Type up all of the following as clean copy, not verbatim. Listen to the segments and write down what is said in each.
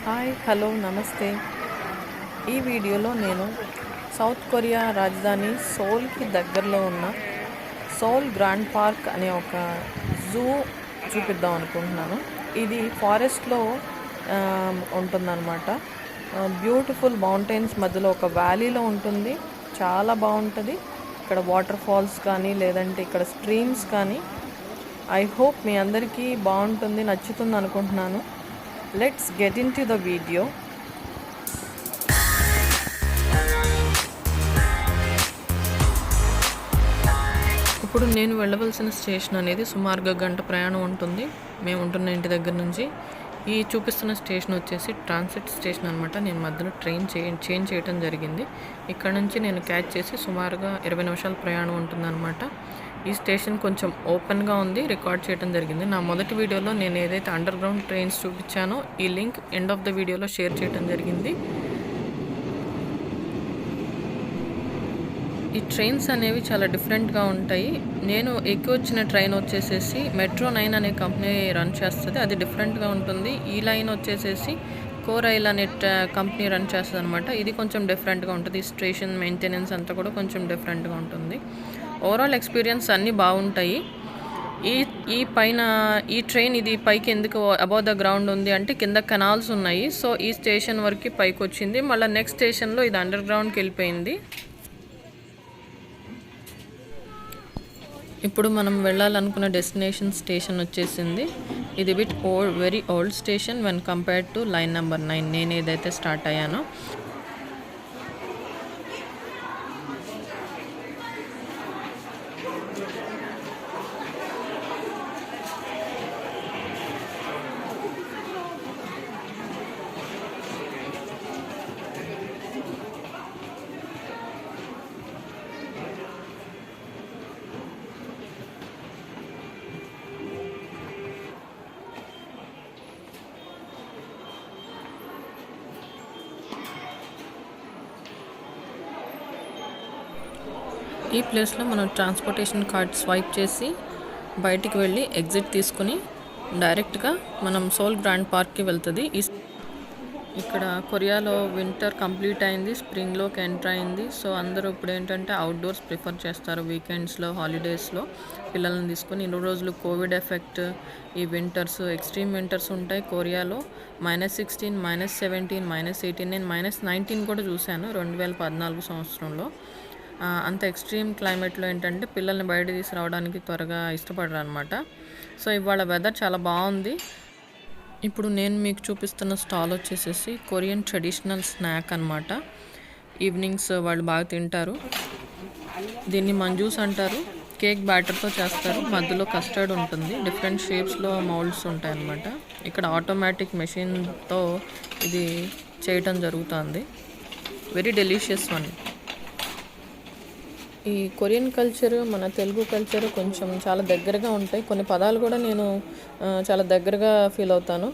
Hi hello నమస్తే. ఈ వీడియోలో నేను సౌత్ కొరియా రాజధాని సోల్కి దగ్గరలో ఉన్న సోల్ గ్రాండ్ పార్క్ అనే ఒక జూ చూపిద్దాం అనుకుంటున్నాను. ఇది ఫారెస్ట్లో ఉంటుందన్నమాట. బ్యూటిఫుల్ మౌంటైన్స్ మధ్యలో ఒక వ్యాలీలో ఉంటుంది. చాలా బాగుంటుంది. ఇక్కడ వాటర్ ఫాల్స్ కానీ లేదంటే ఇక్కడ స్ట్రీమ్స్ కానీ. ఐ హోప్ మీ అందరికీ బాగుంటుంది, నచ్చుతుంది అనుకుంటున్నాను. Let's get into the video. ఇప్పుడు నేను వెళ్ళవలసిన స్టేషన్ అనేది సుమారుగా గంట ప్రయాణం ఉంటుంది మేము ఉంటున్న ఇంటి దగ్గర నుంచి. ఈ చూపిస్తున్న స్టేషన్ వచ్చేసి ట్రాన్సిట్ స్టేషన్ అనమాట. నేను మధ్యలో ట్రైన్ చేంజ్ చేయడం జరిగింది. ఇక్కడ నుంచి నేను క్యాచ్ చేసి సుమారుగా 20 నిమిషాల ప్రయాణం ఉంటుందన్నమాట. ఈ స్టేషన్ కొంచెం ఓపెన్గా ఉంది, రికార్డ్ చేయడం జరిగింది. నా మొదటి వీడియోలో నేను ఏదైతే అండర్ గ్రౌండ్ ట్రైన్స్ చూపించానో ఈ లింక్ ఎండ్ ఆఫ్ ద వీడియోలో షేర్ చేయడం జరిగింది. ఈ ట్రైన్స్ అనేవి చాలా డిఫరెంట్గా ఉంటాయి. నేను ఎక్కి వచ్చిన ట్రైన్ వచ్చేసేసి మెట్రో 9 అనే కంపెనీ రన్ చేస్తుంది. అది డిఫరెంట్గా ఉంటుంది. ఈ లైన్ వచ్చేసేసి కోరైల్ అనే కంపెనీ రన్ చేస్తుంది అనమాట. ఇది కొంచెం డిఫరెంట్గా ఉంటుంది. స్టేషన్ మెయింటెనెన్స్ అంతా కూడా కొంచెం డిఫరెంట్గా ఉంటుంది. ఓవరాల్ ఎక్స్పీరియన్స్ అన్నీ బాగుంటాయి. ఈ ట్రైన్ ఇది పైకి ఎందుకు అబౌవ్ ద గ్రౌండ్ ఉంది అంటే కింద కెనాల్స్ ఉన్నాయి. సో ఈ స్టేషన్ వరకు పైకి వచ్చింది. మళ్ళీ నెక్స్ట్ స్టేషన్లో ఇది అండర్ గ్రౌండ్కి వెళ్ళిపోయింది. ఇప్పుడు మనం వెళ్ళాలనుకున్న డెస్టినేషన్ స్టేషన్ వచ్చేసింది. ఇది very old station when compared to line number 9 నేను ఏదైతే స్టార్ట్ అయ్యానో. ఈ ప్లేస్లో మనం ట్రాన్స్పోర్టేషన్ కార్డ్ స్వైప్ చేసి బయటికి వెళ్ళి ఎగ్జిట్ తీసుకుని డైరెక్ట్గా మనం సోల్ గ్రాండ్ పార్క్కి వెళ్తుంది. ఇక్కడ కొరియాలో వింటర్ కంప్లీట్ అయింది, స్ప్రింగ్లోకి ఎంటర్ అయింది. సో అందరూ ఇప్పుడు ఏంటంటే అవుట్డోర్స్ ప్రిఫర్ చేస్తారు. వీకెండ్స్లో, హాలిడేస్లో పిల్లల్ని తీసుకొని. ఇన్ని రోజులు కోవిడ్ ఎఫెక్ట్, ఈ వింటర్స్, ఎక్స్ట్రీమ్ వింటర్స్ ఉంటాయి కొరియాలో. -16, -17, -18, నేను -19 కూడా చూశాను 2014 సంవత్సరంలో. అంత ఎక్స్ట్రీమ్ క్లైమేట్లో ఏంటంటే పిల్లల్ని బయట తీసుకురావడానికి త్వరగా ఇష్టపడరు అనమాట. సో ఇవాళ వెదర్ చాలా బాగుంది. ఇప్పుడు నేను మీకు చూపిస్తున్న స్టాల్ వచ్చేసేసి కొరియన్ ట్రెడిషనల్ స్నాక్ అనమాట. ఈవినింగ్స్ వాళ్ళు బాగా తింటారు. దీన్ని మంజూస్ అంటారు. కేక్ బ్యాటర్తో చేస్తారు. మధ్యలో కస్టర్డ్ ఉంటుంది. డిఫరెంట్ షేప్స్లో మౌల్డ్స్ ఉంటాయి అన్నమాట. ఇక్కడ ఆటోమేటిక్ మెషిన్తో ఇది చేయటం జరుగుతుంది. Very delicious one. ఈ కొరియన్ కల్చర్ మన తెలుగు కల్చర్ కొంచెం చాలా దగ్గరగా ఉంటాయి. కొన్ని పదాలు కూడా నేను చాలా దగ్గరగా ఫీల్ అవుతాను.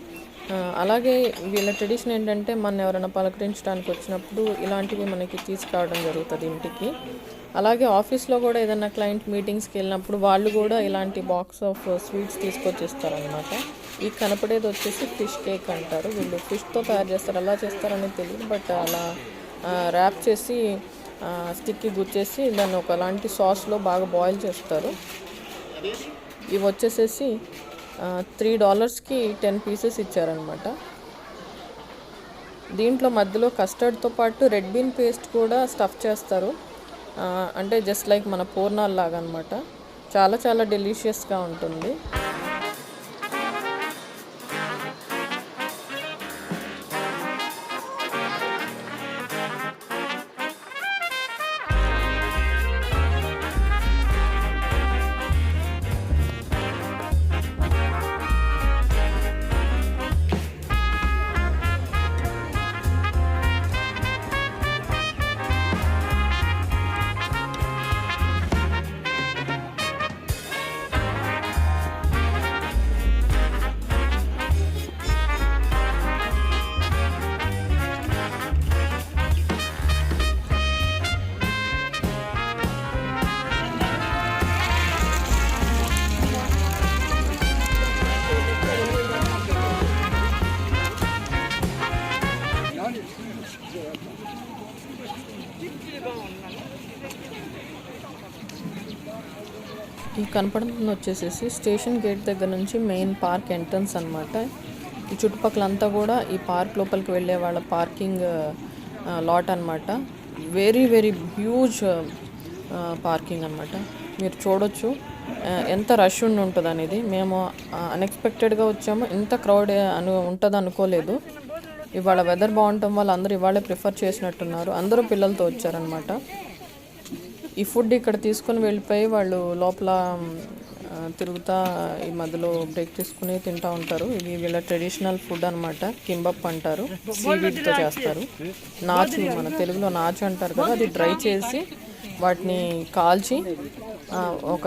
అలాగే వీళ్ళ ట్రెడిషన్ ఏంటంటే మన ఎవరైనా పలకరించడానికి వచ్చినప్పుడు ఇలాంటివి మనకి తీసుకురావడం జరుగుతుంది ఇంటికి. అలాగే ఆఫీస్లో కూడా ఏదైనా క్లయింట్ మీటింగ్స్కి వెళ్ళినప్పుడు వాళ్ళు కూడా ఇలాంటి బాక్స్ ఆఫ్ స్వీట్స్ తీసుకొచ్చేస్తారనమాట. ఈ కనపడేది వచ్చేసి ఫిష్ కేక్ అంటారు. వీళ్ళు ఫిష్తో తయారు చేస్తారు. ఎలా చేస్తారని తెలియదు, బట్ అలా ర్యాప్ చేసి స్టిక్కి గుచ్చేసి దాన్ని ఒకలాంటి సాస్లో బాగా బాయిల్ చేస్తారు. ఇవి వచ్చేసేసి $3కి 10 పీసెస్ ఇచ్చారనమాట. దీంట్లో మధ్యలో కస్టర్డ్తో పాటు రెడ్ బీన్ పేస్ట్ కూడా స్టఫ్ చేస్తారు. అంటే జస్ట్ లైక్ మన పూర్ణాలు లాగా అనమాట. చాలా చాలా డెలిషియస్గా ఉంటుంది. ఈ కనపడుతుంది వచ్చేసేసి స్టేషన్ గేట్ దగ్గర నుంచి మెయిన్ పార్క్ ఎంట్రన్స్ అనమాట. ఈ చుట్టుపక్కలంతా కూడా ఈ పార్క్ లోపలికి వెళ్ళే వాళ్ళ పార్కింగ్ లాట్ అనమాట. వెరీ వెరీ హ్యూజ్ పార్కింగ్ అనమాట. మీరు చూడొచ్చు ఎంత రష్ ఉంటుంది అనేది. మేము అన్ఎక్స్పెక్టెడ్గా వచ్చాము, ఇంత క్రౌడ్ ఉంటుంది అనుకోలేదు. ఇవాళ వెదర్ బాగుండటం వల్ల అందరూ ఇవాళే ప్రిఫర్ చేసినట్టున్నారు. అందరూ పిల్లలతో వచ్చారనమాట. ఈ ఫుడ్ ఇక్కడ తీసుకొని వెళ్ళిపోయి వాళ్ళు లోపల తిరుగుతా ఈ మధ్యలో బ్రేక్ తీసుకుని తింటూ ఉంటారు. ఇది వీళ్ళ ట్రెడిషనల్ ఫుడ్ అనమాట. కింబప్ అంటారు, సీవీడ్తో చేస్తారు. నాచు, మన తెలుగులో నాచు అంటారు కదా, అది డ్రై చేసి వాటిని కాల్చి ఒక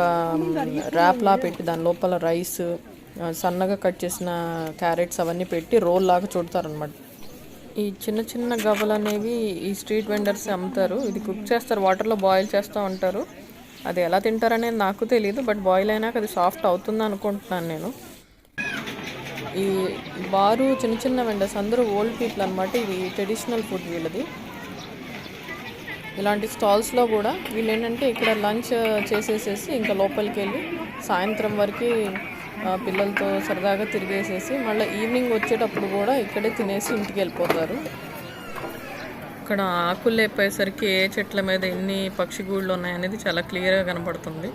ర్యాప్లా పెట్టి దాని లోపల రైస్, సన్నగా కట్ చేసిన క్యారెట్స్ అవన్నీ పెట్టి రోల్ లాగా చుడతారనమాట. ఈ చిన్న చిన్న గవ్వలు అనేవి ఈ స్ట్రీట్ వెండర్స్ అమ్ముతారు. ఇది కుక్ చేస్తారు, వాటర్లో బాయిల్ చేస్తూ ఉంటారు. అది ఎలా తింటారనేది నాకు తెలియదు, బట్ బాయిల్ అయినాక అది సాఫ్ట్ అవుతుంది అనుకుంటున్నాను నేను. ఈ బారు చిన్న చిన్న వెండర్స్ అందరూ ఓల్డ్ పీపుల్ అనమాట. ఇది ట్రెడిషనల్ ఫుడ్ వీళ్ళది. ఇలాంటి స్టాల్స్లో కూడా వీళ్ళు ఏంటంటే ఇక్కడ లంచ్ చేసేసేసి ఇంకా లోపలికి వెళ్ళి సాయంత్రం వరకు పిల్లలతో సరదాగా తిరిగేసేసి మళ్ళీ ఈవినింగ్ వచ్చేటప్పుడు కూడా ఇక్కడే తినేసి ఇంటికి వెళ్ళిపోతారు. ఇక్కడ ఆకులు లేపేసరికి ఏ చెట్ల మీద ఎన్ని పక్షి గూళ్ళు ఉన్నాయనేది చాలా క్లియర్గా కనపడుతుంది.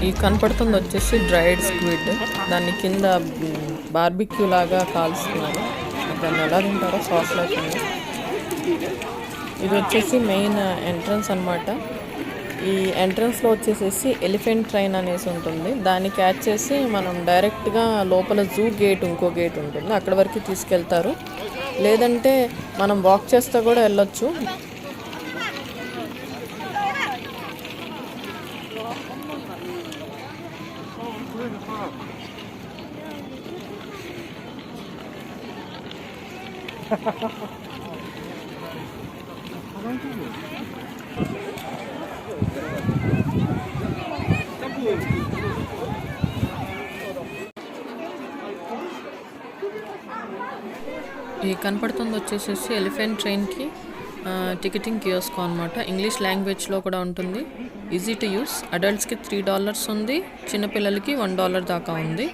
ఈ కనపడుతుంది వచ్చేసి డ్రైడ్ స్క్విడ్. దాన్ని కింద బార్బిక్యూ లాగా కాల్స్తున్నారు. దాన్ని ఎలా తింటారో సాస్ లేకుండా. ఇది వచ్చేసి మెయిన్ ఎంట్రన్స్ అనమాట. ఈ ఎంట్రన్స్లో వచ్చేసేసి ఎలిఫెంట్ ట్రైన్ అనేసి ఉంటుంది. దాన్ని క్యాచ్ చేసి మనం డైరెక్ట్గా లోపల జూ గేట్, ఇంకో గేట్ ఉంటుంది, అక్కడ వరకు తీసుకెళ్తారు. లేదంటే మనం వాక్ చేస్తూ కూడా వెళ్ళొచ్చు. ఈ కనపడుతుంది వచ్చేసేసి ఎలిఫెంట్ ట్రైన్కి టికెటింగ్ కియోస్కో అనమాట. ఇంగ్లీష్ లాంగ్వేజ్లో కూడా ఉంటుంది. Easy to use. అడల్ట్స్కి $3 ఉంది, చిన్నపిల్లలకి $1 దాకా ఉంది.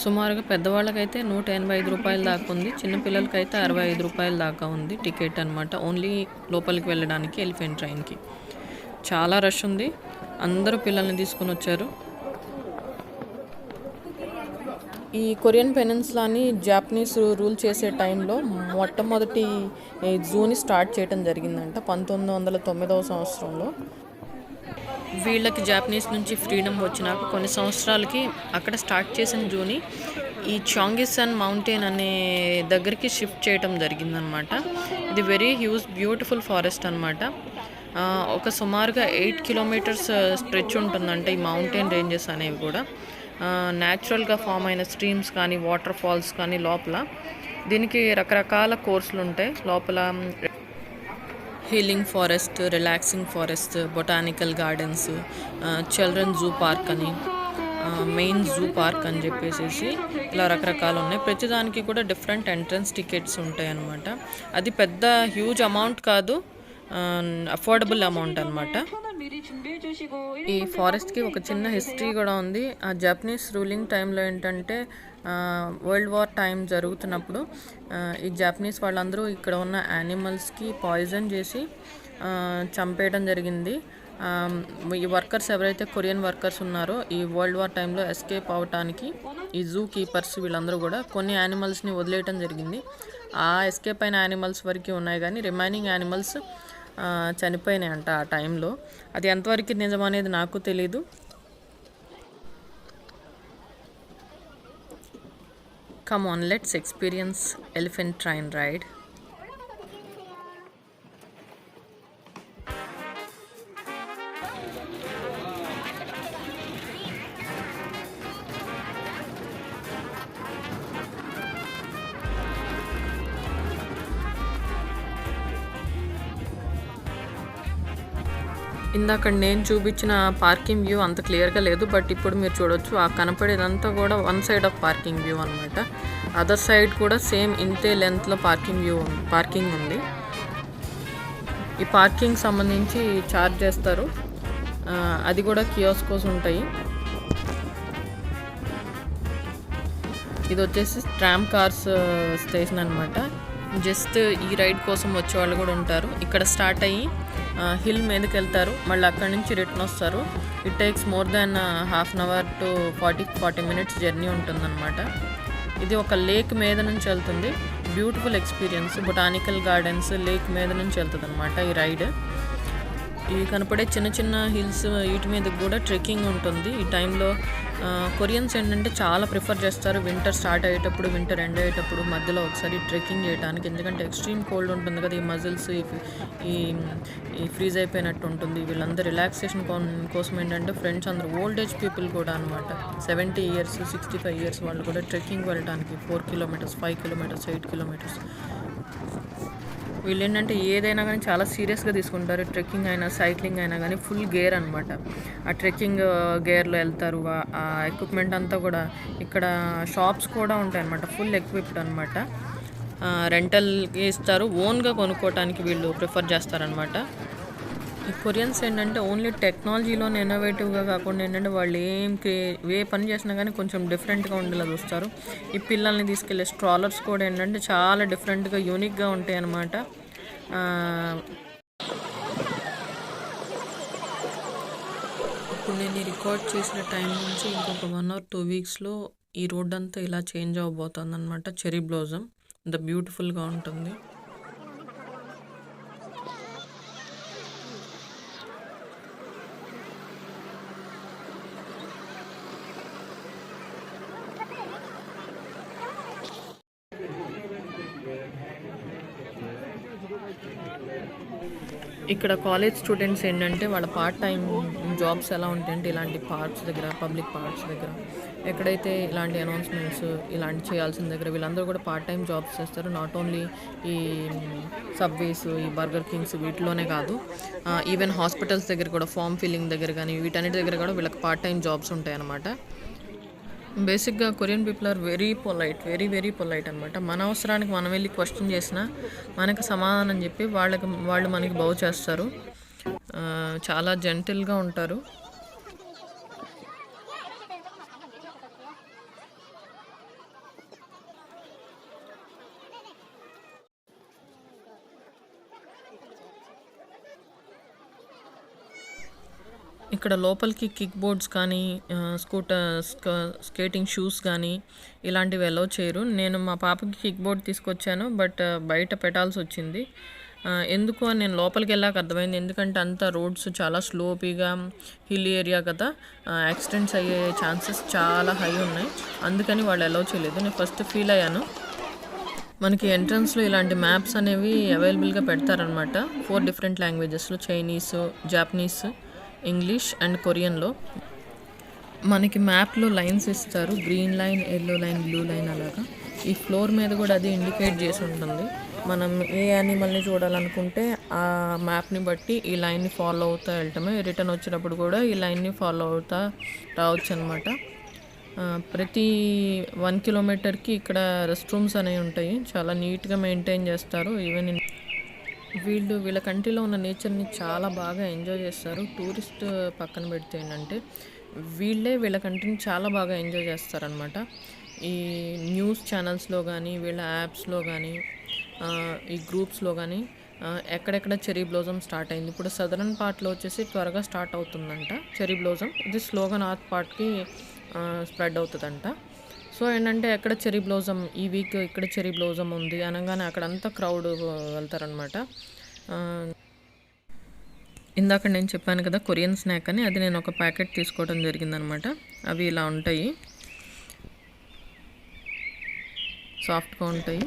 సుమారుగా పెద్దవాళ్ళకైతే $185 దాకా ఉంది, చిన్నపిల్లలకైతే $65 దాకా ఉంది టికెట్ అనమాట. ఓన్లీ లోపలికి వెళ్ళడానికి ఎలిఫెంట్ ట్రైన్కి. చాలా రష్ ఉంది, అందరూ పిల్లల్ని తీసుకుని వచ్చారు. ఈ కొరియన్ పెనిన్సులాని జాపనీస్ రూల్ చేసే టైంలో మొట్టమొదటి జూని స్టార్ట్ చేయడం జరిగిందంట 1909వ సంవత్సరంలో. వీళ్ళకి జాపనీస్ నుంచి ఫ్రీడమ్ వచ్చినాక కొన్ని సంవత్సరాలకి అక్కడ స్టార్ట్ చేసిన జూని ఈ చాంగిసన్ మౌంటైన్ అనే దగ్గరికి షిఫ్ట్ చేయడం జరిగిందనమాట. ఇది వెరీ హ్యూజ్ బ్యూటిఫుల్ ఫారెస్ట్ అనమాట. ఒక సుమారుగా 8 కిలోమీటర్స్ స్ట్రెచ్ ఉంటుందంట ఈ మౌంటైన్ రేంజెస్ అనేవి కూడా. న్యాచురల్గా ఫామ్ అయిన స్ట్రీమ్స్ కానీ వాటర్ ఫాల్స్ కానీ లోపల. దీనికి రకరకాల కోర్సులు ఉంటాయి లోపల. Healing forest, relaxing forest, botanical gardens, children zoo park అని, మెయిన్ జూ పార్క్ అని చెప్పేసి ఇలా రకరకాలు ఉన్నాయి. ప్రతిదానికి కూడా డిఫరెంట్ ఎంట్రన్స్ టికెట్స్ ఉంటాయి అన్నమాట. అది పెద్ద హ్యూజ్ అమౌంట్ కాదు, అఫోర్డబుల్ అమౌంట్ అనమాట. ఈ ఫారెస్ట్కి ఒక చిన్న హిస్టరీ కూడా ఉంది. ఆ జపనీస్ రూలింగ్ టైంలో ఏంటంటే వరల్డ్ వార్ టైం జరుగుతున్నప్పుడు ఈ జపనీస్ వాళ్ళందరూ ఇక్కడ ఉన్న యానిమల్స్కి పాయిజన్ చేసి చంపేయడం జరిగింది. ఈ వర్కర్స్ ఎవరైతే కొరియన్ వర్కర్స్ ఉన్నారో ఈ వరల్డ్ వార్ టైంలో ఎస్కేప్ అవటానికి ఈ జూ కీపర్స్ వీళ్ళందరూ కూడా కొన్ని యానిమల్స్ని వదిలేయటం జరిగింది. ఆ ఎస్కేప్ అయిన యానిమల్స్ వరకు ఉన్నాయి, కానీ రిమైనింగ్ యానిమల్స్ చనిపోయినాయి అంట ఆ టైంలో. అది ఎంతవరకు నిజం అనేది నాకు తెలీదు. Come on, let's experience elephant train ride. ఇందాక నేను చూపించిన పార్కింగ్ వ్యూ అంత క్లియర్గా లేదు, బట్ ఇప్పుడు మీరు చూడొచ్చు ఆ కనపడేదంతా కూడా one side of parking view అనమాట. అదర్ సైడ్ కూడా సేమ్ ఇంతే లెంత్లో పార్కింగ్ ఉంది. ఈ పార్కింగ్ సంబంధించి ఛార్జ్ చేస్తారు, అది కూడా కియోస్కోస్ ఉంటాయి. ఇది వచ్చేసి ట్రామ్ కార్స్ స్టేషన్ అనమాట. జస్ట్ ఈ రైడ్ కోసం వచ్చే వాళ్ళు కూడా ఉంటారు. ఇక్కడ స్టార్ట్ అయ్యి హిల్ మీదకి వెళ్తారు, మళ్ళీ అక్కడి నుంచి రిటర్న్ వస్తారు. It takes more than half an hour to 40 minutes journey ఉంటుందన్నమాట. ఇది ఒక లేక్ మీద నుంచి వెళ్తుంది. Beautiful experience. Botanical gardens lake మీద నుంచి వెళ్తుంది అనమాట ఈ రైడ్. ఇవి కనపడే చిన్న చిన్న హిల్స్ వీటి మీద కూడా ట్రెక్కింగ్ ఉంటుంది. ఈ టైంలో కొరియన్స్ ఏంటంటే చాలా ప్రిఫర్ చేస్తారు వింటర్ స్టార్ట్ అయ్యేటప్పుడు, వింటర్ ఎండ్ అయ్యేటప్పుడు మధ్యలో ఒకసారి ట్రెక్కింగ్ చేయడానికి. ఎందుకంటే ఎక్స్ట్రీమ్ కోల్డ్ ఉంటుంది కదా, ఈ మజిల్స్ ఈ ఫ్రీజ్ అయిపోయినట్టు ఉంటుంది. వీళ్ళందరూ రిలాక్సేషన్ కోసం ఏంటంటే ఫ్రెండ్స్ అందరూ ఓల్డ్ ఏజ్ పీపుల్ కూడా అనమాట, 70 years 65 years వాళ్ళు కూడా ట్రెక్కింగ్ వెళ్ళడానికి 4 kilometers 5 kilometers 8 kilometers. వీళ్ళు ఏంటంటే ఏదైనా కానీ చాలా సీరియస్గా తీసుకుంటారు. ట్రెక్కింగ్ అయినా సైక్లింగ్ అయినా కానీ ఫుల్ గేర్ అనమాట. ఆ ట్రెక్కింగ్ గేర్లో వెళ్తారు. ఆ ఎక్విప్మెంట్ అంతా కూడా ఇక్కడ షాప్స్ కూడా ఉంటాయి అనమాట, ఫుల్ ఎక్విప్డ్ అనమాట. రెంటల్కి ఇస్తారు, ఓన్గా కొనుక్కోవటానికి వీళ్ళు ప్రిఫర్ చేస్తారనమాట. ఈ కొరియన్స్ ఏంటంటే ఓన్లీ టెక్నాలజీలో ఇన్నోవేటివ్గా కాకుండా ఏంటంటే వాళ్ళు ఏ పని చేసినా కానీ కొంచెం డిఫరెంట్గా ఉండేలా చూస్తారు. ఈ పిల్లల్ని తీసుకెళ్లే స్ట్రాలర్స్ కూడా ఏంటంటే చాలా డిఫరెంట్గా యూనిక్గా ఉంటాయి అన్నమాట. ఇప్పుడు నేను రికార్డ్ చేసిన టైం నుంచి ఇంకొక 1 or 2 weeksలో ఈ రోడ్ అంతా ఇలా చేంజ్ అవ్వబోతుంది అనమాట. చెరీ బ్లోజమ్ ఇంత బ్యూటిఫుల్గా ఉంటుంది. ఇక్కడ కాలేజ్ స్టూడెంట్స్ ఏంటంటే వాళ్ళ పార్ట్ టైం జాబ్స్ ఎలా ఉంటాయంటే ఇలాంటి పార్క్స్ దగ్గర, పబ్లిక్ పార్క్స్ దగ్గర, ఎక్కడైతే ఇలాంటి అనౌన్స్మెంట్స్ ఇలాంటి చేయాల్సిన దగ్గర వీళ్ళందరూ కూడా పార్ట్ టైం జాబ్స్ చేస్తారు. నాట్ ఓన్లీ ఈ సబ్వేస్, ఈ బర్గర్ కింగ్స్ వీటిలోనే కాదు, ఈవెన్ హాస్పిటల్స్ దగ్గర కూడా, ఫామ్ ఫిల్లింగ్ దగ్గర కానీ వీటన్నిటి దగ్గర కూడా వీళ్ళకి పార్ట్ టైం జాబ్స్ ఉంటాయి అన్నమాట. బేసిక్గా Korean people are very polite, very polite అనమాట. మన అవసరానికి మనం వెళ్ళి క్వశ్చన్ చేసినా మనకు సమాధానం చెప్పి వాళ్ళు మనకి బౌ చేస్తారు. చాలా జెంటిల్గా ఉంటారు. ఇక్కడ లోపలికి కిక్ బోర్డ్స్ కానీ స్కేటింగ్ షూస్ కానీ ఇలాంటివి అలౌ చేయరు. నేను మా పాపకి కిక్ బోర్డ్ తీసుకొచ్చాను, బట్ బయట పెట్టాల్సి వచ్చింది. ఎందుకు అని నేను లోపలికి వెళ్ళాక అర్థమైంది. ఎందుకంటే అంత రోడ్స్ చాలా స్లోపీగా హిల్ ఏరియా కదా, యాక్సిడెంట్స్ అయ్యే ఛాన్సెస్ చాలా హై ఉన్నాయి. అందుకని వాళ్ళు అలౌ చేయలేదు. నేను ఫస్ట్ ఫీల్ అయ్యాను. మనకి ఎంట్రన్స్లో ఇలాంటి మ్యాప్స్ అనేవి అవైలబుల్గా పెడతారనమాట 4 different లాంగ్వేజెస్లో, చైనీస్, జాపనీస్, ఇంగ్లీష్ అండ్ కొరియన్లో. మనకి మ్యాప్లో లైన్స్ ఇస్తారు, green line, yellow line, blue line అలాగా. ఈ ఫ్లోర్ మీద కూడా అది ఇండికేట్ చేసి ఉంటుంది. మనం ఏ యానిమల్ని చూడాలనుకుంటే ఆ మ్యాప్ని బట్టి ఈ లైన్ని ఫాలో అవుతూ వెళ్ళటమే. రిటర్న్ వచ్చినప్పుడు కూడా ఈ లైన్ని ఫాలో అవుతూ రావచ్చు అనమాట. ప్రతి 1 kilometerకి ఇక్కడ రెస్ట్ రూమ్స్ అనేవి ఉంటాయి, చాలా నీట్గా మెయింటైన్ చేస్తారు. ఈవెన్ వీళ్ళ కంట్రీలో ఉన్న నేచర్ని చాలా బాగా ఎంజాయ్ చేస్తారు. టూరిస్ట్ పక్కన పెడితే ఏంటంటే వీళ్ళ కంట్రీని చాలా బాగా ఎంజాయ్ చేస్తారనమాట. ఈ న్యూస్ ఛానల్స్లో కానీ వీళ్ళ యాప్స్లో కానీ ఈ గ్రూప్స్లో కానీ ఎక్కడెక్కడ చెరీ బ్లోజమ్ స్టార్ట్ అయింది. ఇప్పుడు సదరన్ పార్ట్లో వచ్చేసి త్వరగా స్టార్ట్ అవుతుందంట చెరీ బ్లోజమ్. ఇది స్లోగా నార్త్ పార్ట్కి స్ప్రెడ్ అవుతుందంట. సో ఏంటంటే ఎక్కడ చెరీ బ్లోజమ్ ఈ వీక్ ఇక్కడ చెరీ బ్లోజమ్ ఉంది అనగానే అక్కడంతా క్రౌడ్ వెళ్తారనమాట. ఇందాక నేను చెప్పాను కదా కొరియన్ స్నాక్ అని, అది నేను ఒక ప్యాకెట్ తీసుకోవడం జరిగిందనమాట. అవి ఇలా ఉంటాయి, సాఫ్ట్గా ఉంటాయి.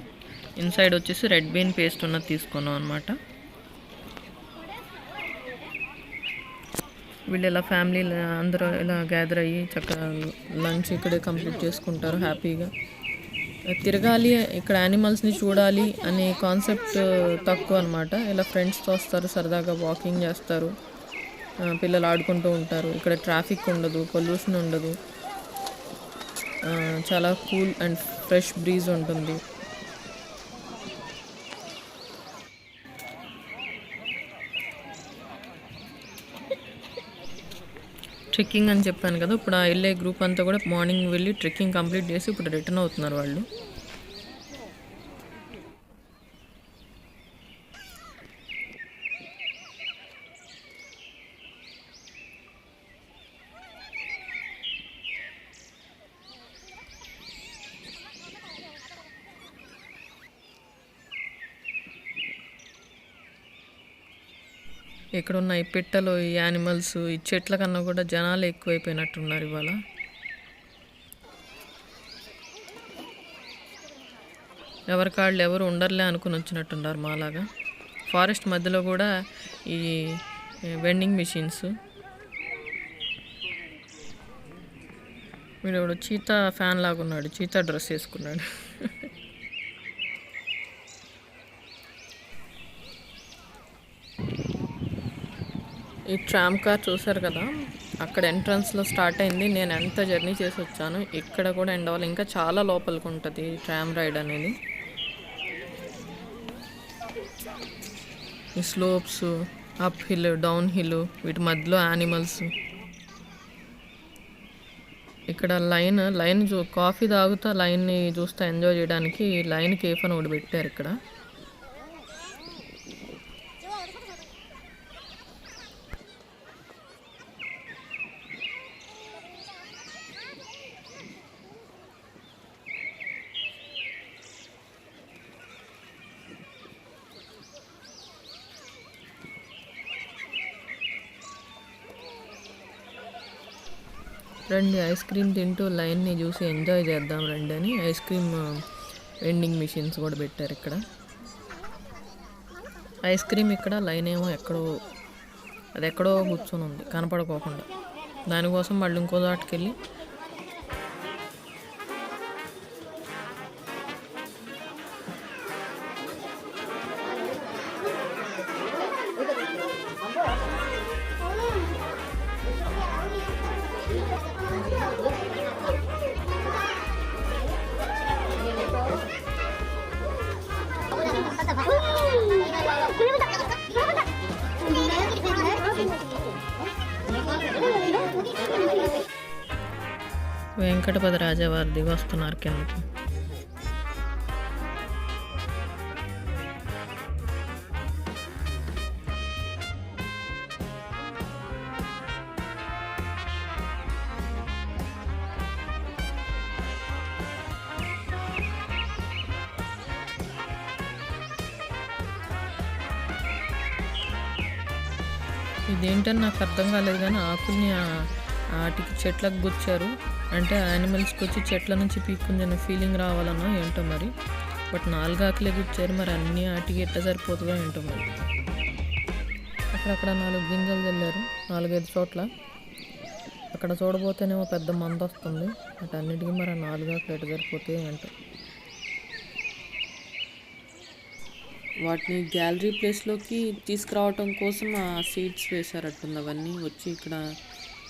ఇన్సైడ్ వచ్చేసి రెడ్ బీన్ పేస్ట్ ఉన్నది తీసుకున్నాం అనమాట. వీళ్ళు ఇలా ఫ్యామిలీ అందరూ ఇలా గ్యాదర్ అయ్యి చక్కగా లంచ్ ఇక్కడే కంప్లీట్ చేసుకుంటారు హ్యాపీగా. తిరగాలి ఇక్కడ యానిమల్స్ని చూడాలి అనే కాన్సెప్ట్ తక్కువ అనమాట. ఇలా ఫ్రెండ్స్తో వస్తారు, సరదాగా వాకింగ్ చేస్తారు, పిల్లలు ఆడుకుంటూ ఉంటారు. ఇక్కడ ట్రాఫిక్ ఉండదు, పొల్యూషన్ ఉండదు, చాలా కూల్ అండ్ ఫ్రెష్ బ్రీజ్ ఉంటుంది. ట్రెక్కింగ్ అని చెప్పాను కదా, ఇప్పుడు ఆ వెళ్ళే గ్రూప్ అంతా కూడా మార్నింగ్ వెళ్ళి ట్రెక్కింగ్ కంప్లీట్ చేసి ఇప్పుడు రిటర్న్ అవుతున్నారు వాళ్ళు. ఇక్కడ ఉన్న ఈ పిట్టలు, ఈ యానిమల్స్, ఈ చెట్ల కన్నా కూడా జనాలు ఎక్కువైపోయినట్టున్నారు ఇవాళ. ఎవరికాళ్ళు ఎవరు ఉండర్లే అనుకుని వచ్చినట్టున్నారు మాలాగా. ఫారెస్ట్ మధ్యలో కూడా ఈ వెండింగ్ మిషన్స్. వీడు ఇప్పుడు చీతా ఫ్యాన్ లాగా ఉన్నాడు, చీతా డ్రెస్ వేసుకున్నాడు. ఈ ట్రామ్ కార్ చూసారు కదా, అక్కడ ఎంట్రన్స్లో స్టార్ట్ అయింది. నేను ఎంత జర్నీ చేసి వచ్చాను, ఇక్కడ కూడా ఎండ్ అవ్వాలి. ఇంకా చాలా లోపలికి ఉంటుంది ఈ ట్రామ్ రైడ్ అనేది. ఈ slopes, up hill, down hill, వీటి మధ్యలో యానిమల్స్. ఇక్కడ లైన్ కాఫీ తాగుతా లైన్ని చూస్తా ఎంజాయ్ చేయడానికి లైన్ కేఫ్ అని ఒకటి పెట్టారు ఇక్కడ. రండి ఐస్ క్రీమ్ తింటూ లైన్ని చూసి ఎంజాయ్ చేద్దాం రండి అని ఐస్ క్రీమ్ వెండింగ్ మిషన్స్ కూడా పెట్టారు ఇక్కడ. ఐస్ క్రీమ్ ఇక్కడ, లైన్ ఏమో ఎక్కడో కూర్చొని ఉంది కనపడుకోకుండా. దానికోసం మళ్ళీ ఇంకో దాటికి వెళ్ళి వెంకటపతి రాజావారు దిగి వస్తున్నారు కిందకి. ఇదేంటని నాకు అర్థం కాలేదు కానీ ఆకుల్ని వాటికి చెట్లకు గుచ్చారు. అంటే యానిమల్స్కి వచ్చి చెట్ల నుంచి పీక్కుంది అనే ఫీలింగ్ రావాలన్నా ఏంటో మరి. బట్ 4 ఆకులే గుచ్చారు, మరి అన్నీ వాటికి ఎట్లా సరిపోతుందో ఏంటో మరి. అక్కడక్కడ 4 గింజలు చల్లారు 4-5 చోట్ల. అక్కడ చూడబోతేనేమో పెద్ద మంద వస్తుంది, అటన్నిటికీ మరి 4 ఆకులు ఎట్లా సరిపోతాయి ఏంటో. వాటిని గ్యాలరీ ప్లేస్లోకి తీసుకురావటం కోసం ఆ సీడ్స్ వేసారట్టుంది. అవన్నీ వచ్చి ఇక్కడ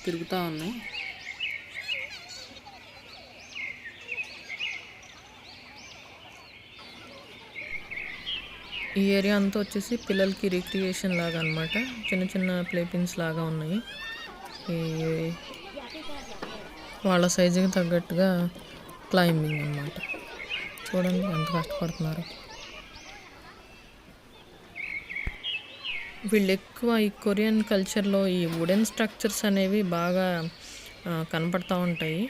తిరుగుతూ ఉన్నాయి. ఈ ఏరియా అంతా వచ్చేసి పిల్లలకి రిక్రియేషన్ లాగా అనమాట. చిన్న చిన్న ప్లే పిన్స్ లాగా ఉన్నాయి. ఈ వాళ్ళ సైజుకి తగ్గట్టుగా క్లైంబింగ్ అనమాట. చూడండి ఎంత కష్టపడుతున్నారు. వీళ్ళు ఎక్కువ ఈ కొరియన్ కల్చర్లో ఈ వుడెన్ స్ట్రక్చర్స్ అనేవి బాగా కనపడతా ఉంటాయి.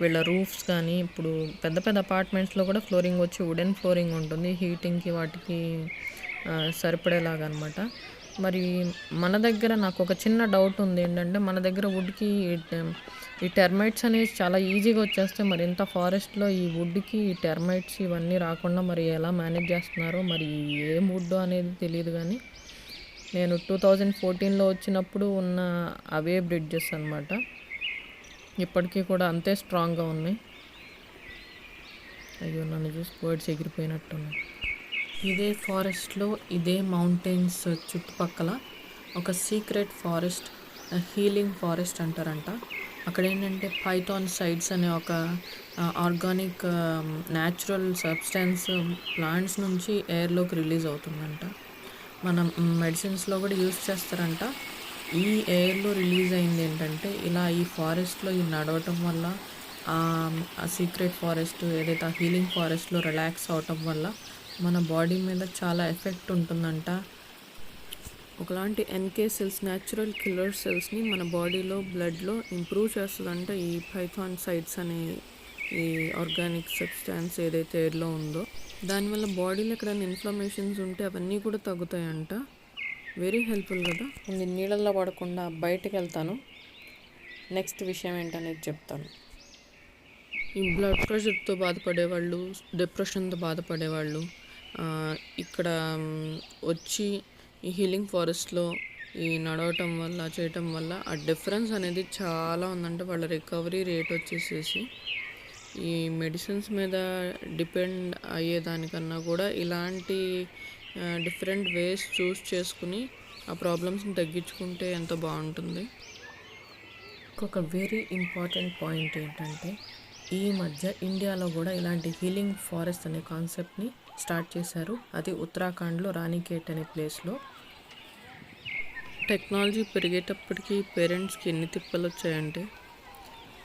వీళ్ళ రూఫ్స్ కానీ ఇప్పుడు పెద్ద పెద్ద అపార్ట్మెంట్స్లో కూడా ఫ్లోరింగ్ వచ్చి వుడెన్ ఫ్లోరింగ్ ఉంటుంది. హీటింగ్కి వాటికి సరిపడేలాగా అనమాట. మరి మన దగ్గర నాకు ఒక చిన్న డౌట్ ఉంది ఏంటంటే, మన దగ్గర వుడ్కి ఈ టెర్మైట్స్ అనేవి చాలా ఈజీగా వచ్చేస్తాయి. మరి ఇంత ఫారెస్ట్లో ఈ వుడ్కి ఈ టెర్మైట్స్ ఇవన్నీ రాకుండా మరి ఎలా మేనేజ్ చేస్తున్నారో, మరి ఏం వుడ్ అనేది తెలియదు. కానీ నేను 2014లో వచ్చినప్పుడు ఉన్న అవే బ్రిడ్జెస్ అనమాట. ఇప్పటికీ కూడా అంతే స్ట్రాంగ్గా ఉన్నాయి. అయ్యో, నన్ను చూసి బర్డ్స్ ఎగిరిపోయినట్టున్నాయి. ఇదే ఫారెస్ట్లో ఇదే మౌంటైన్స్ చుట్టుపక్కల ఒక సీక్రెట్ ఫారెస్ట్, హీలింగ్ ఫారెస్ట్ అంటారంట. అక్కడ ఏంటంటే పైథాన్ సైడ్స్ అనే ఒక ఆర్గానిక్ న్యాచురల్ సబ్స్టెన్స్ ప్లాంట్స్ నుంచి ఎయిర్లోకి రిలీజ్ అవుతుందంట. మనం మెడిసిన్స్లో కూడా యూజ్ చేస్తారంట. ఈ ఎయిర్లో రిలీజ్ అయింది ఏంటంటే, ఇలా ఈ ఫారెస్ట్లో ఈ నడవటం వల్ల ఆ సీక్రెట్ ఫారెస్ట్ ఏదైతే ఆ హీలింగ్ ఫారెస్ట్లో రిలాక్స్ అవటం వల్ల మన బాడీ మీద చాలా ఎఫెక్ట్ ఉంటుందంట. ఒకలాంటి ఎన్కే సెల్స్, న్యాచురల్ కిల్లర్ సెల్స్ని మన బాడీలో బ్లడ్లో ఇంప్రూవ్ చేస్తుందంట ఈ పైథాన్ సైడ్స్ అనే ఈ ఆర్గానిక్ సబ్స్టాన్స్ ఏదైతే ఎయిర్లో ఉందో. దానివల్ల బాడీలో ఎక్కడైనా ఇన్ఫ్లమేషన్స్ ఉంటే అవన్నీ కూడా తగ్గుతాయంట. వెరీ హెల్ప్ఫుల్ కదా. నేను నీళ్ళల్లో పడకుండా బయటకు వెళ్తాను. నెక్స్ట్ విషయం ఏంటనేది చెప్తాను. ఈ బ్లడ్ ప్రెషర్తో బాధపడేవాళ్ళు, డిప్రెషన్తో బాధపడేవాళ్ళు ఇక్కడ వచ్చి ఈ హీలింగ్ ఫారెస్ట్లో ఈ నడవటం వల్ల, చేయటం వల్ల ఆ డిఫరెన్స్ అనేది చాలా ఉందంటే వాళ్ళ రికవరీ రేట్ వచ్చేసేసి ఈ మెడిసిన్స్ మీద డిపెండ్ అయ్యేదానికన్నా కూడా ఇలాంటి డిఫరెంట్ వేస్ చూస్ చేసుకుని ఆ ప్రాబ్లమ్స్ని తగ్గించుకుంటే ఎంతో బాగుంటుంది. ఇంకొక వెరీ ఇంపార్టెంట్ పాయింట్ ఏంటంటే, ఈ మధ్య ఇండియాలో కూడా ఇలాంటి హీలింగ్ ఫారెస్ట్ అనే కాన్సెప్ట్ని స్టార్ట్ చేశారు. అది ఉత్తరాఖండ్లో రాణిఖేట్ అనే ప్లేస్లో. టెక్నాలజీ పెరిగేటప్పటికి పేరెంట్స్కి ఎన్ని తిప్పలు వచ్చాయంటే,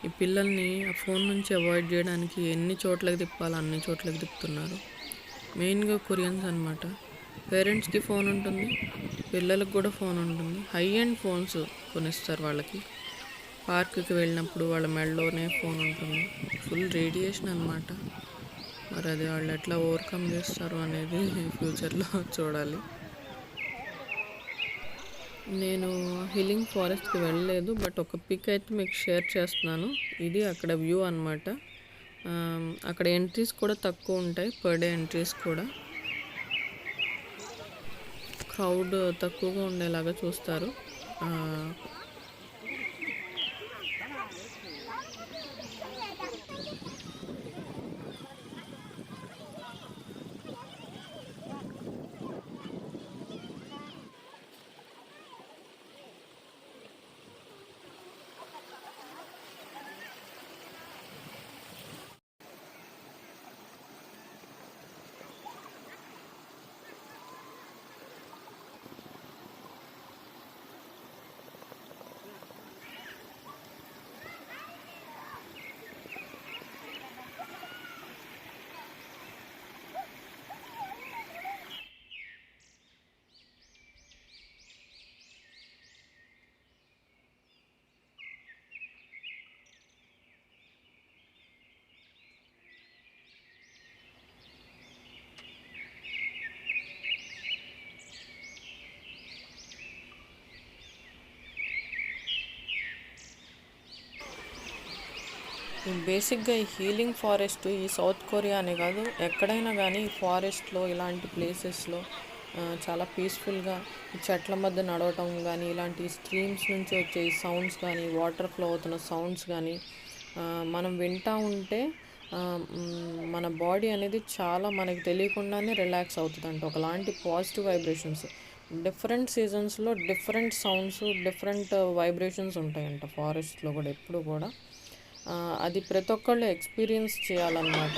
ఈ పిల్లల్ని ఆ ఫోన్ నుంచి అవాయిడ్ చేయడానికి ఎన్ని చోట్లకి తిప్పాలో అన్ని చోట్లకి తిప్పుతున్నారు. మెయిన్గా కొరియన్స్ అనమాట. పేరెంట్స్కి ఫోన్ ఉంటుంది, పిల్లలకు కూడా ఫోన్ ఉంటుంది. హై అండ్ ఫోన్స్ కొనిస్తారు వాళ్ళకి. పార్క్కి వెళ్ళినప్పుడు వాళ్ళ మెడలోనే ఫోన్ ఉంటుంది. ఫుల్ రేడియేషన్ అనమాట. మరి అది వాళ్ళు ఎట్లా ఓవర్కమ్ చేస్తారు అనేది ఫ్యూచర్లో చూడాలి. నేను హీలింగ్ ఫారెస్ట్కి వెళ్ళలేదు, బట్ ఒక పిక్ అయితే మీకు షేర్ చేస్తున్నాను. ఇది అక్కడ వ్యూ అనమాట. అక్కడ ఎంట్రీస్ కూడా తక్కువ ఉంటాయి, పర్ డే ఎంట్రీస్ కూడా. క్రౌడ్ తక్కువగా ఉండేలాగా చూస్తారు. బేసిక్గా ఈ హీలింగ్ ఫారెస్ట్ ఈ సౌత్ కొరియా అనే కాదు, ఎక్కడైనా కానీ ఫారెస్ట్లో ఇలాంటి ప్లేసెస్లో చాలా పీస్ఫుల్గా చెట్ల మధ్య నడవటం కానీ, ఇలాంటి స్ట్రీమ్స్ నుంచి వచ్చే ఈ సౌండ్స్ కానీ, వాటర్ ఫ్లో అవుతున్న సౌండ్స్ కానీ మనం వింటూ ఉంటే మన బాడీ అనేది చాలా మనకి తెలియకుండానే రిలాక్స్ అవుతుందంట. ఒకలాంటి పాజిటివ్ వైబ్రేషన్స్. డిఫరెంట్ సీజన్స్లో డిఫరెంట్ సౌండ్స్, డిఫరెంట్ వైబ్రేషన్స్ ఉంటాయంట ఫారెస్ట్లో కూడా ఎప్పుడు కూడా. అది ప్రతి ఒక్కళ్ళు ఎక్స్పీరియన్స్ చేయాలన్నమాట.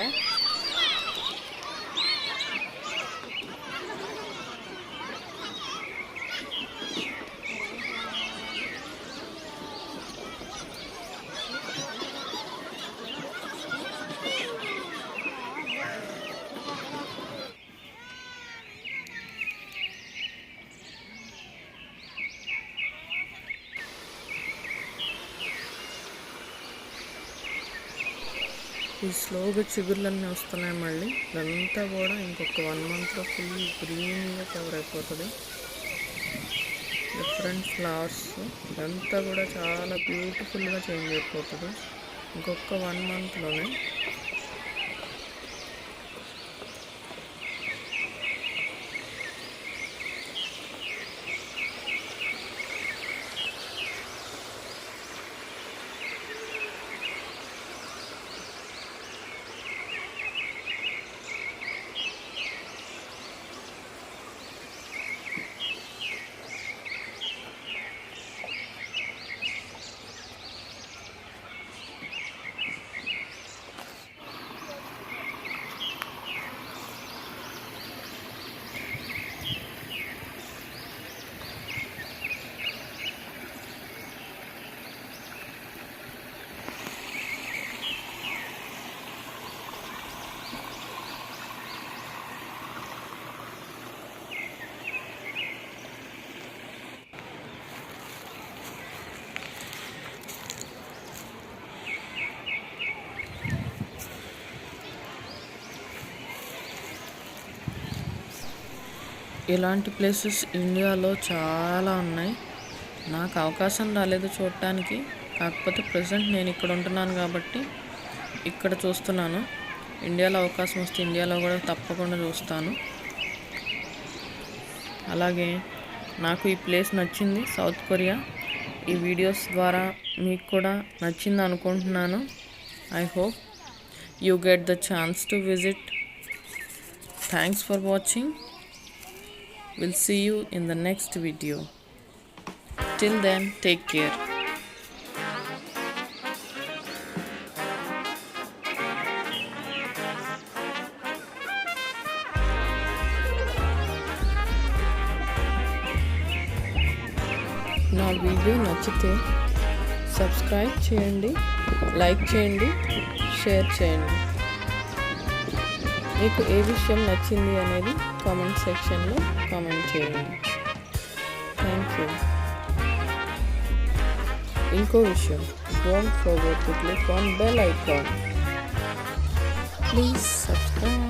ఈ స్లోగా చిగుర్లన్నీ వస్తున్నాయి. మళ్ళీ ఇదంతా కూడా ఇంకొక 1 మంత్లో ఫుల్ గ్రీన్గా కవర్ అయిపోతుంది. డిఫరెంట్ ఫ్లవర్స్ ఇదంతా కూడా చాలా బ్యూటిఫుల్గా చేంజ్ అయిపోతుంది ఇంకొక 1 మంత్లోనే. ఇలాంటి ప్లేసెస్ ఇండియాలో చాలా ఉన్నాయి. నాకు అవకాశం రాలేదు చూడటానికి. కాకపోతే ప్రజెంట్ నేను ఇక్కడ ఉంటున్నాను కాబట్టి ఇక్కడ చూస్తున్నాను. ఇండియాలో అవకాశం వస్తే ఇండియాలో కూడా తప్పకుండా చూస్తాను. అలాగే నాకు ఈ ప్లేస్ నచ్చింది, సౌత్ కొరియా. ఈ వీడియోస్ ద్వారా మీకు కూడా నచ్చింది అనుకుంటున్నాను. I hope you get the chance to visit. Thanks for watching. We'll see you in the next video. Till then, take care. నా వీడియో నచ్చితే సబ్స్క్రైబ్ చేయండి, లైక్ చేయండి, షేర్ చేయండి. మీకు ఏ విషయం నచ్చింది అనేది కామెంట్ సెక్షన్లో కామెంట్ చేయండి. Thank you. ఇంకో విషయం, don't forget to click on bell icon. Please subscribe.